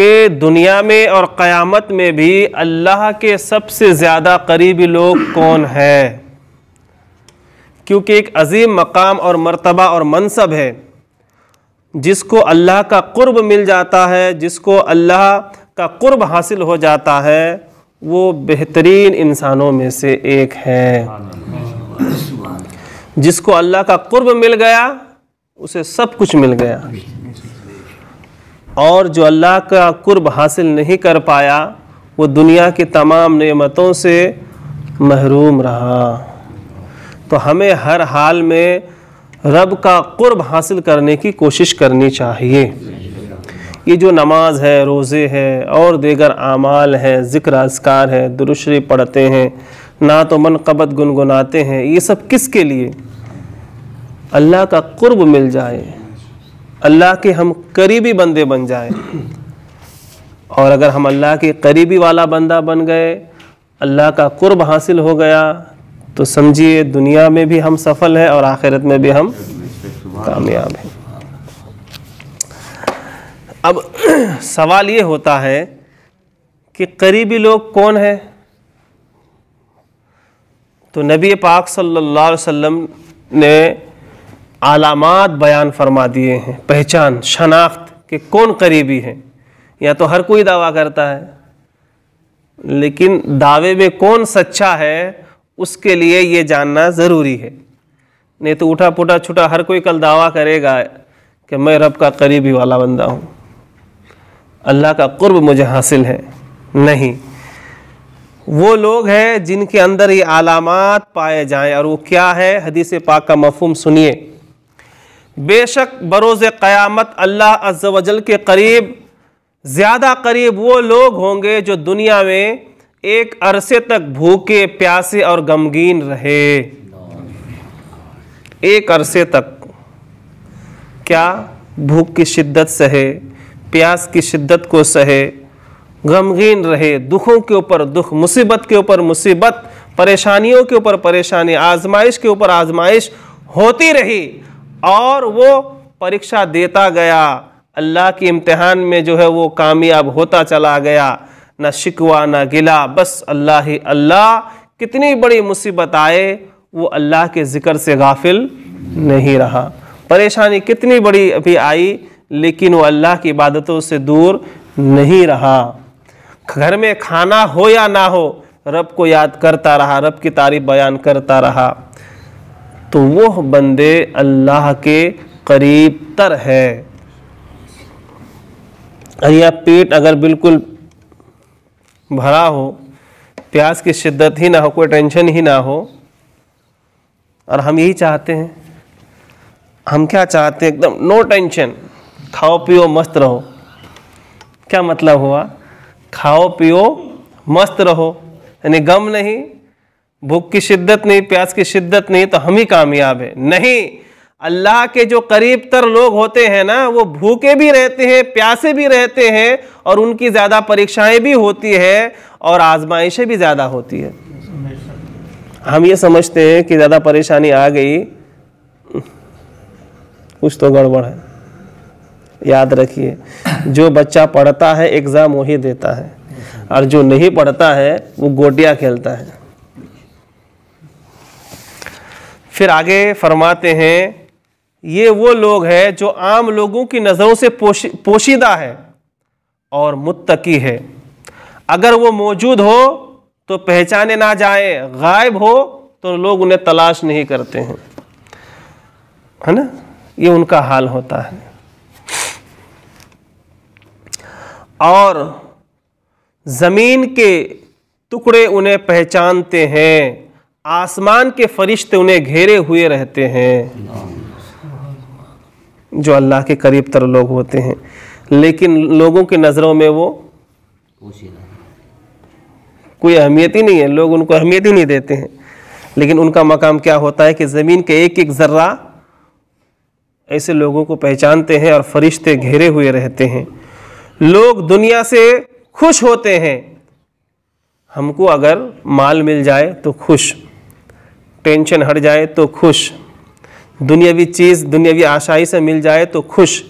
कि दुनिया में और क़यामत में भी अल्लाह के सबसे ज़्यादा करीबी लोग कौन है, क्योंकि एक अजीम मकाम और मर्तबा और मनसब है। जिसको अल्लाह का कुर्ब मिल जाता है, जिसको अल्लाह का कुर्ब हासिल हो जाता है, वो बेहतरीन इंसानों में से एक है। जिसको अल्लाह का कुर्ब मिल गया उसे सब कुछ मिल गया, और जो अल्लाह का कुर्ब हासिल नहीं कर पाया वो दुनिया की तमाम नेमतों से महरूम रहा। तो हमें हर हाल में रब का कुर्ब हासिल करने की कोशिश करनी चाहिए। ये जो नमाज है, रोज़े है और दीगर आमाल है, ज़िक्र अस्कार है, दुरूद शरीफ पढ़ते हैं, ना तो मनक़बत गुनगुनाते हैं, ये सब किसके लिए? अल्लाह का कुर्ब मिल जाए, अल्लाह के हम करीबी बंदे बन जाए। और अगर हम अल्लाह के करीबी वाला बंदा बन गए, अल्लाह का कुर्ब हासिल हो गया, तो समझिए दुनिया में भी हम सफल हैं और आखिरत में भी हम कामयाब हैं। अब सवाल ये होता है कि करीबी लोग कौन है? तो नबी पाक सल्लल्लाहु अलैहि वसल्लम ने आलामात बयान फरमा दिए हैं, पहचान, शनाख्त कि कौन करीबी है। या तो हर कोई दावा करता है, लेकिन दावे में कौन सच्चा है उसके लिए ये जानना ज़रूरी है। नहीं तो उठा पुटा छुटा हर कोई कल दावा करेगा कि मैं रब का करीबी वाला बंदा हूँ, अल्लाह का कुर्ब मुझे हासिल है। नहीं, वो लोग हैं जिनके अंदर ये आलामात पाए जाएं। और वो क्या है? हदीस पाक का मफ़हूम सुनिए। बेशक बरोज़ क़यामत अल्लाह अज़्ज़ व जल के करीब, ज़्यादा करीब वो लोग होंगे जो दुनिया में एक अरसे तक भूखे, प्यासे और गमगीन रहे। एक अरसे तक क्या? भूख की शिद्दत सहे, प्यास की शिद्दत को सहे, गमगीन रहे, दुखों के ऊपर दुख, मुसीबत के ऊपर मुसीबत, परेशानियों के ऊपर परेशानी, आजमाइश के ऊपर आजमाइश होती रही, और वो परीक्षा देता गया, अल्लाह के इम्तिहान में जो है वो कामयाब होता चला गया। ना शिकवा ना गिला, बस अल्लाह ही अल्लाह। कितनी बड़ी मुसीबत आए वो अल्लाह के ज़िक्र से गाफिल नहीं रहा। परेशानी कितनी बड़ी अभी आई लेकिन वो अल्लाह की इबादतों से दूर नहीं रहा। घर में खाना हो या ना हो, रब को याद करता रहा, रब की तारीफ बयान करता रहा। तो वो बंदे अल्लाह के करीब तर है। या पेट अगर बिल्कुल भरा हो, प्यास की शिद्दत ही ना हो, कोई टेंशन ही ना हो, और हम यही चाहते हैं। हम क्या चाहते हैं? एकदम नो टेंशन, खाओ पियो मस्त रहो। क्या मतलब हुआ? खाओ पियो मस्त रहो, यानी गम नहीं, भूख की शिद्दत नहीं, प्यास की शिद्दत नहीं, तो हम ही कामयाब है। नहीं, अल्लाह के जो करीब तर लोग होते हैं ना, वो भूखे भी रहते हैं, प्यासे भी रहते हैं, और उनकी ज़्यादा परीक्षाएं भी होती है और आजमाइशें भी ज़्यादा होती है। हम ये समझते हैं कि ज़्यादा परेशानी आ गई, कुछ तो गड़बड़ है। याद रखिए, जो बच्चा पढ़ता है एग्ज़ाम वही देता है, और जो नहीं पढ़ता है वो गोटियाँ खेलता है। फिर आगे फरमाते हैं, ये वो लोग हैं जो आम लोगों की नज़रों से पोशीदा है और मुत्तकी है। अगर वो मौजूद हो तो पहचाने ना जाए, गायब हो तो लोग उन्हें तलाश नहीं करते हैं, है ना? ये उनका हाल होता है। और ज़मीन के टुकड़े उन्हें पहचानते हैं, आसमान के फरिश्ते उन्हें घेरे हुए रहते हैं। जो अल्लाह के करीब तर लोग होते हैं, लेकिन लोगों की नज़रों में वो कोई अहमियत ही नहीं है, लोग उनको अहमियत ही नहीं देते हैं। लेकिन उनका मकाम क्या होता है कि ज़मीन के एक एक ज़र्रा ऐसे लोगों को पहचानते हैं और फरिश्ते घेरे हुए रहते हैं। लोग दुनिया से खुश होते हैं। हमको अगर माल मिल जाए तो खुश, टेंशन हट जाए तो खुश, दुनियावी चीज़ दुनियावी आशाई से मिल जाए तो खुश।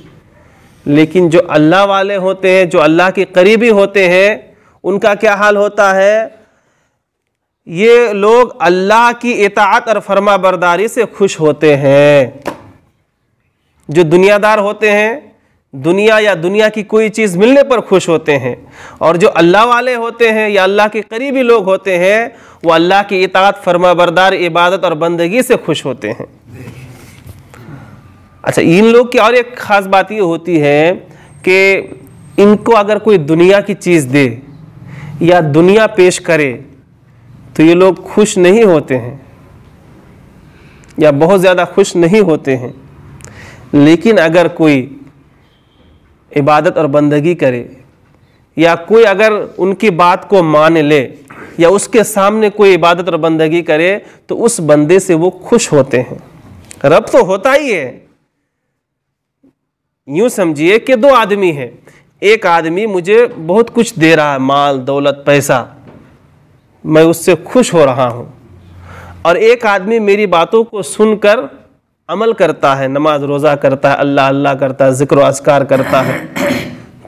लेकिन जो अल्लाह वाले होते हैं, जो अल्लाह के करीबी होते हैं, उनका क्या हाल होता है? ये लोग अल्लाह की इताअत और फरमा बरदारी से खुश होते हैं। जो दुनियादार होते हैं, दुनिया या दुनिया की कोई चीज़ मिलने पर खुश होते हैं, और जो अल्लाह वाले होते हैं या अल्लाह के करीबी लोग होते हैं, वो अल्लाह की इताअत फरमा बरदार इबादत और बंदगी से खुश होते हैं। अच्छा, इन लोग की और एक ख़ास बात ये होती है कि इनको अगर कोई दुनिया की चीज़ दे या दुनिया पेश करे तो ये लोग खुश नहीं होते हैं या बहुत ज़्यादा खुश नहीं होते हैं। लेकिन अगर कोई इबादत और बंदगी करे या कोई अगर उनकी बात को मान ले या उसके सामने कोई इबादत और बंदगी करे तो उस बंदे से वो खुश होते हैं। रब तो होता ही है। यूं समझिए कि दो आदमी हैं, एक आदमी मुझे बहुत कुछ दे रहा है, माल दौलत पैसा, मैं उससे खुश हो रहा हूं, और एक आदमी मेरी बातों को सुनकर अमल करता है, नमाज रोज़ा करता है, अल्लाह अल्लाह करता है, जिक्र अस्कार करता है,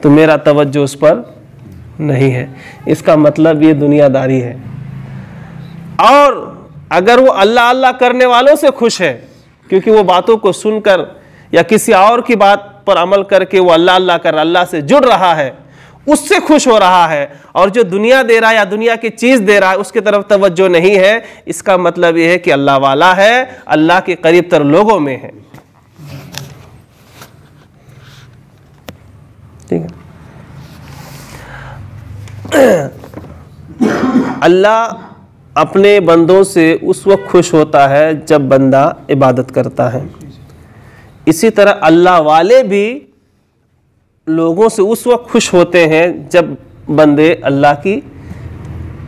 तो मेरा तवज्जो उस पर नहीं है। इसका मतलब ये दुनियादारी है। और अगर वो अल्लाह अल्लाह करने वालों से खुश है, क्योंकि वो बातों को सुनकर या किसी और की बात पर अमल करके वो अल्लाह अल्लाह कर अल्लाह से जुड़ रहा है, उससे खुश हो रहा है, और जो दुनिया दे रहा है या दुनिया की चीज़ दे रहा है उसकी तरफ तवज्जो नहीं है, इसका मतलब यह है कि अल्लाह वाला है, अल्लाह के करीब तर लोगों में है। ठीक है। अल्लाह अपने बंदों से उस वक्त खुश होता है जब बंदा इबादत करता है। इसी तरह अल्लाह वाले भी लोगों से उस वक्त खुश होते हैं जब बंदे अल्लाह की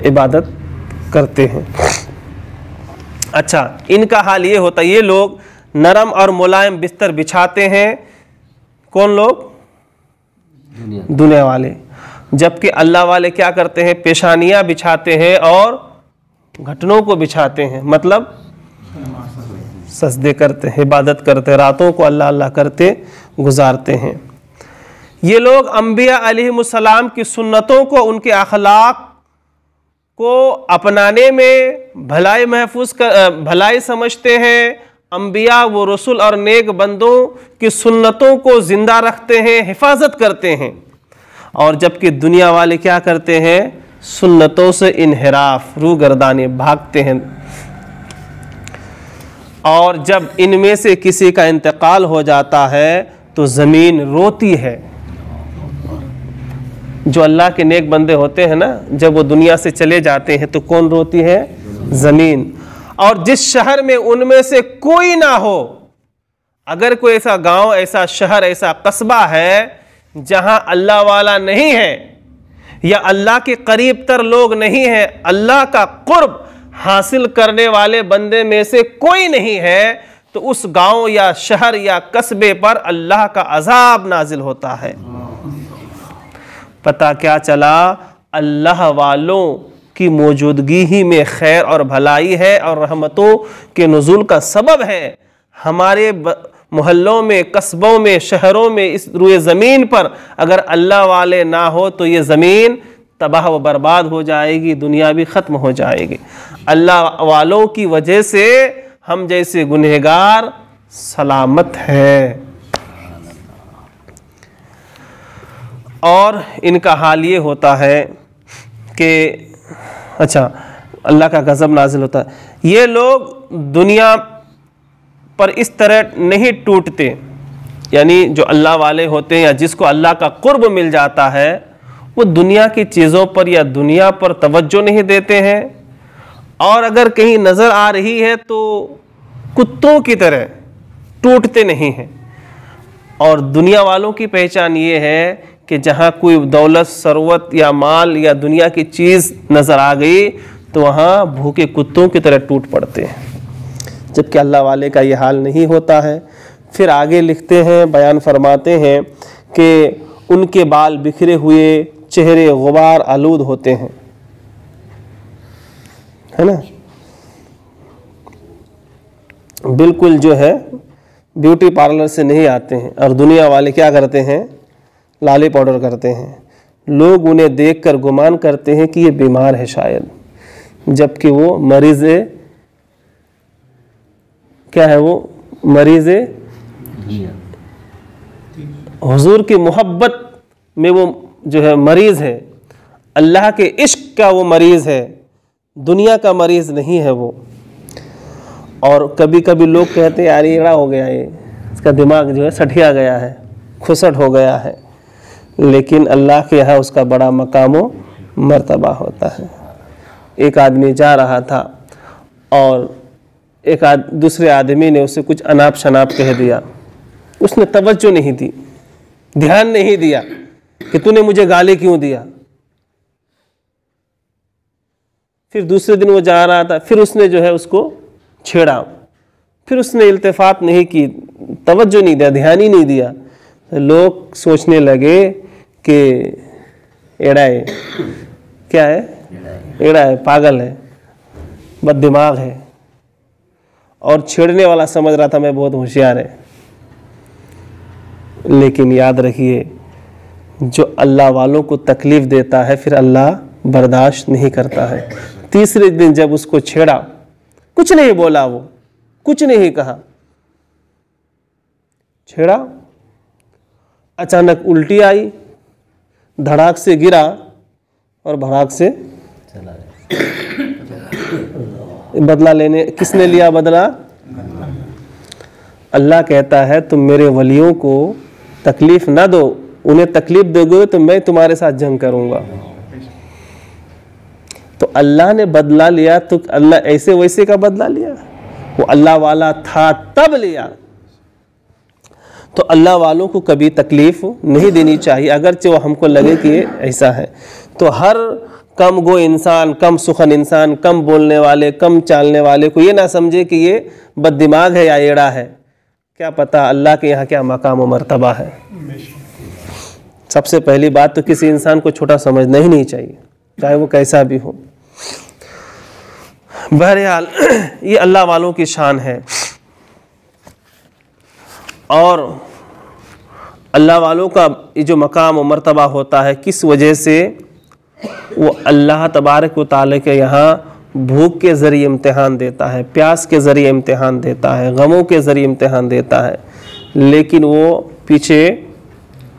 इबादत करते हैं। अच्छा, इनका हाल ये होता है, ये लोग नरम और मुलायम बिस्तर बिछाते हैं। कौन लोग? दुनिया वाले। जबकि अल्लाह वाले क्या करते हैं? पेशानियाँ बिछाते हैं और घुटनों को बिछाते हैं, मतलब सजदे करते हैं, इबादत करते हैं, रातों को अल्लाह अल्लाह करते गुजारते हैं। ये लोग अंबिया अलैहिमुस्सलाम की सुन्नतों को, उनके अखलाक को अपनाने में भलाई समझते हैं। अंबिया व रसूल और नेक बंदों की सुन्नतों को जिंदा रखते हैं, हिफाजत करते हैं। और जबकि दुनिया वाले क्या करते हैं? सुन्नतों से इनहिराफ, रूगर्दाने, भागते हैं। और जब इनमें से किसी का इंतकाल हो जाता है तो ज़मीन रोती है। जो अल्लाह के नेक बंदे होते हैं ना, जब वो दुनिया से चले जाते हैं तो कौन रोती है? ज़मीन। और जिस शहर में उनमें से कोई ना हो, अगर कोई ऐसा गांव, ऐसा शहर, ऐसा कस्बा है जहां अल्लाह वाला नहीं है या अल्लाह के करीब तर लोग नहीं हैं, अल्लाह का कुर्ब हासिल करने वाले बंदे में से कोई नहीं है, तो उस गांव या शहर या कस्बे पर अल्लाह का अजाब नाजिल होता है। पता क्या चला? अल्लाह वालों की मौजूदगी ही में खैर और भलाई है और रहमतों के नुज़ूल का सबब है। हमारे मोहल्लों में, कस्बों में, शहरों में, इस रुए ज़मीन पर अगर अल्लाह वाले ना हो तो ये ज़मीन तबाह व बर्बाद हो जाएगी, दुनिया भी ख़त्म हो जाएगी। अल्लाह वालों की वजह से हम जैसे गुनहगार सलामत हैं। और इनका हाल ये होता है कि अच्छा, अल्लाह का गज़ब नाजिल होता है। ये लोग दुनिया पर इस तरह नहीं टूटते, यानी जो अल्लाह वाले होते हैं या जिसको अल्लाह का कुर्ब मिल जाता है, वो दुनिया की चीज़ों पर या दुनिया पर तवज्जो नहीं देते हैं, और अगर कहीं नज़र आ रही है तो कुत्तों की तरह टूटते नहीं हैं। और दुनिया वालों की पहचान ये है कि जहाँ कोई दौलत, सरवत या माल या दुनिया की चीज़ नज़र आ गई तो वहाँ भूखे कुत्तों की तरह टूट पड़ते हैं, जबकि अल्लाह वाले का ये हाल नहीं होता है। फिर आगे लिखते हैं, बयान फरमाते हैं कि उनके बाल बिखरे हुए, चेहरे गुबार आलूद होते हैं, है ना, बिल्कुल जो है ब्यूटी पार्लर से नहीं आते हैं। और दुनिया वाले क्या करते हैं? लालिप ऑर्डर करते हैं, लोग उन्हें देखकर गुमान करते हैं कि ये बीमार है शायद, जबकि वो मरीज़ क्या है, वो मरीज़ हुजूर की मोहब्बत में वो जो है मरीज़ है, अल्लाह के इश्क का वो मरीज़ है, दुनिया का मरीज़ नहीं है वो। और कभी कभी लोग कहते हैं यार एड़ा हो गया, ये इसका दिमाग जो है सठिया गया है, खुसट हो गया है, लेकिन अल्लाह के यहाँ उसका बड़ा मकाम व मर्तबा होता है। एक आदमी जा रहा था और दूसरे आदमी ने उसे कुछ अनाप शनाप कह दिया, उसने तवज्जो नहीं दी, ध्यान नहीं दिया कि तूने मुझे गाली क्यों दिया। फिर दूसरे दिन वो जा रहा था, फिर उसने जो है उसको छेड़ा, फिर उसने इल्तिफात नहीं की, तवज्जो नहीं दिया, ध्यान ही नहीं दिया। तो लोग सोचने लगे कि एड़ा है, क्या है, एड़ा है, पागल है, बददिमाग है, और छेड़ने वाला समझ रहा था मैं बहुत होशियार है। लेकिन याद रखिए, जो अल्लाह वालों को तकलीफ देता है फिर अल्लाह बर्दाश्त नहीं करता है। तीसरे दिन जब उसको छेड़ा, कुछ नहीं बोला, वो कुछ नहीं कहा, छेड़ा, अचानक उल्टी आई, धड़ाक से गिरा और भड़ाक से बदला लेने, किसने लिया बदला? अल्लाह कहता है तुम मेरे वलियों को तकलीफ ना दो, उन्हें तकलीफ दोगे तो मैं तुम्हारे साथ जंग करूंगा। तो अल्लाह ने बदला लिया, तो अल्लाह ऐसे वैसे का बदला लिया, वो अल्लाह वाला था तब लिया। तो अल्लाह वालों को कभी तकलीफ नहीं देनी चाहिए, अगरचे वो हमको लगे कि ये ऐसा है। तो हर कम गो इंसान, कम सुखन इंसान, कम बोलने वाले, कम चालने वाले को ये ना समझे कि ये बददिमाग है या एड़ा है। क्या पता अल्लाह के यहाँ क्या मकाम व मर्तबा है। सबसे पहली बात तो किसी इंसान को छोटा समझना ही नहीं चाहिए, चाहे वो कैसा भी हो। बहरहाल ये अल्लाह वालों की शान है, और अल्लाह वालों का ये जो मकाम व मर्तबा होता है, किस वजह से वो अल्लाह तबारक व तआला के यहाँ भूख के ज़रिए इम्तिहान देता है, प्यास के ज़रिए इम्तिहान देता है, गमों के ज़रिए इम्तिहान देता है, लेकिन वो पीछे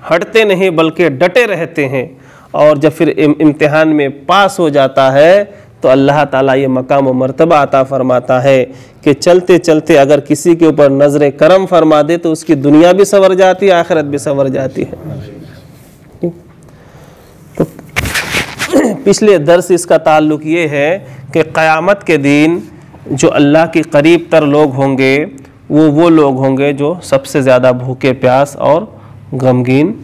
हटते नहीं बल्कि डटे रहते हैं। और जब फिर इम्तिहान में पास हो जाता है तो अल्लाह ताला ये मकाम व मर्तबा अता फरमाता है कि चलते चलते अगर किसी के ऊपर नज़र करम फरमा दे तो उसकी दुनिया भी संवर जाती है, आखिरत भी संवर जाती है। तो पिछले दर्स इसका ताल्लुक ये है कि क़यामत के दिन जो अल्लाह के करीब तर लोग होंगे वो लोग होंगे जो सबसे ज़्यादा भूखे प्यास और गमगीन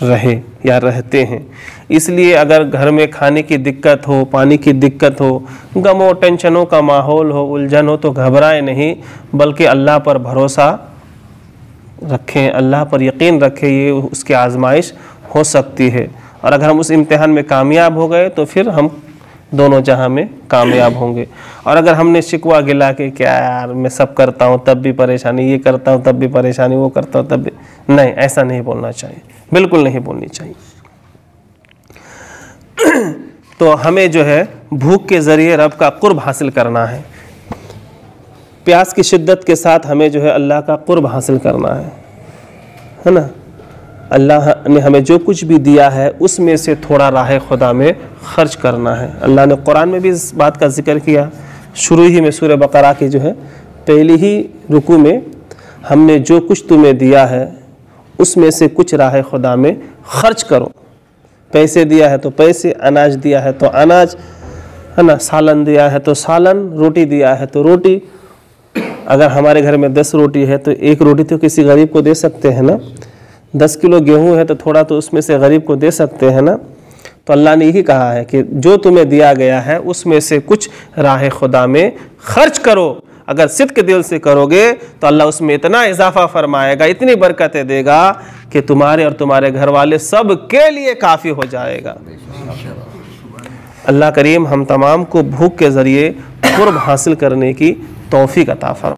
रहे या रहते हैं। इसलिए अगर घर में खाने की दिक्कत हो, पानी की दिक्कत हो, गमों टेंशनों का माहौल हो, उलझन हो, तो घबराएं नहीं, बल्कि अल्लाह पर भरोसा रखें, अल्लाह पर यकीन रखें, ये उसकी आजमाइश हो सकती है। और अगर हम उस इम्तिहान में कामयाब हो गए तो फिर हम दोनों जहां में कामयाब होंगे। और अगर हमने शिकवा गिला के क्या यार मैं सब करता हूं तब भी परेशानी, ये करता हूं तब भी परेशानी, वो करता हूं तब भी, नहीं, ऐसा नहीं बोलना चाहिए, बिल्कुल नहीं बोलनी चाहिए। तो हमें जो है भूख के ज़रिए रब का कुर्ब हासिल करना है, प्यास की शिद्दत के साथ हमें जो है अल्लाह का कुर्ब हासिल करना है ना। अल्लाह ने हमें जो कुछ भी दिया है उसमें से थोड़ा राह खुदा में ख़र्च करना है। अल्लाह ने कुरान में भी इस बात का जिक्र किया, शुरू ही में सूरह बकरा की जो है पहली ही रुकू में, हमने जो कुछ तुम्हें दिया है उसमें से कुछ राह खुदा में ख़र्च करो। पैसे दिया है तो पैसे, अनाज दिया है तो अनाज, है ना, सालन दिया है तो सालन, रोटी दिया है तो रोटी। अगर हमारे घर में 10 रोटी है तो एक रोटी तो किसी गरीब को दे सकते हैं ना, 10 किलो गेहूं है तो थोड़ा तो उसमें से गरीब को दे सकते हैं ना। तो अल्लाह ने यही कहा है कि जो तुम्हें दिया गया है उसमें से कुछ राह खुदा में खर्च करो। अगर सिद्क दिल से करोगे तो अल्लाह उसमें इतना इजाफा फरमाएगा, इतनी बरकतें देगा कि तुम्हारे और तुम्हारे घर वाले सब के लिए काफ़ी हो जाएगा। अल्लाह करीम हम तमाम को भूख के ज़रिए कुर्ब हासिल करने की तौफीक अता फरमाए।